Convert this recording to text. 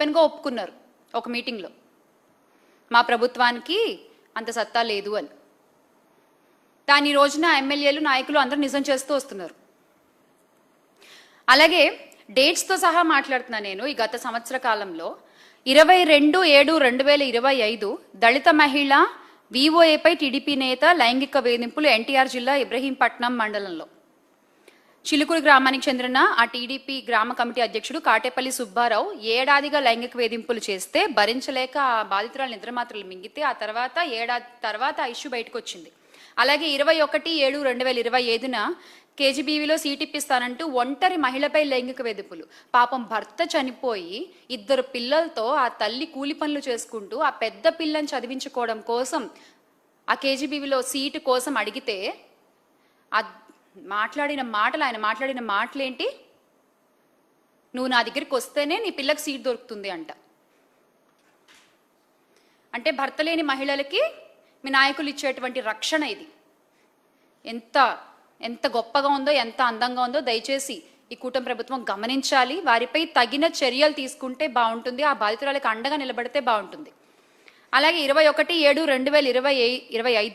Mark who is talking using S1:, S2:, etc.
S1: ఓపెన్గా ఒప్పుకున్నారు ఒక మీటింగ్లో, మా ప్రభుత్వానికి అంత సత్తా లేదు అని. దాని రోజున ఎమ్మెల్యేలు నాయకులు అందరూ నిజం చేస్తూ వస్తున్నారు. అలాగే డేట్స్తో సహా మాట్లాడుతున్నా నేను. ఈ గత సంవత్సర కాలంలో 22/7/2025 దళిత మహిళ విఓఏపై టీడీపీ నేత లైంగిక వేధింపులు ఎన్టీఆర్ జిల్లా ఇబ్రహీంపట్నం మండలంలో చిలుకూరు గ్రామానికి చెందిన ఆ టీడీపీ గ్రామ కమిటీ అధ్యక్షుడు కాటేపల్లి సుబ్బారావు ఏడాదిగా లైంగిక వేధింపులు చేస్తే భరించలేక ఆ బాధితురాలు నిద్రమాత్రలు మింగితే ఆ తర్వాత ఏడాది తర్వాత ఆ ఇష్యూ బయటకు వచ్చింది. అలాగే 21/7/2025 కేజీబీవీలో సీట్ ఇప్పిస్తానంటూ ఒంటరి మహిళపై లైంగిక వేధింపులు. పాపం భర్త చనిపోయి 2 పిల్లలతో ఆ తల్లి కూలి పనులు చేసుకుంటూ ఆ పెద్ద పిల్లని చదివించుకోవడం కోసం ఆ కేజీబీవీలో సీటు కోసం అడిగితే ఆయన మాట్లాడిన మాటలేంటి? నువ్వు నా దగ్గరికి వస్తేనే నీ పిల్లకి సీట్ దొరుకుతుంది అంట. అంటే భర్త లేని మహిళలకి మీ నాయకులు ఇచ్చేటువంటి రక్షణ ఇది. ఎంత గొప్పగా ఉందో, ఎంత అందంగా ఉందో దయచేసి ఈ కూటమి ప్రభుత్వం గమనించాలి. వారిపై తగిన చర్యలు తీసుకుంటే బాగుంటుంది. ఆ బాధితురాలకు అండగా నిలబడితే బాగుంటుంది. అలాగే 21/7/2025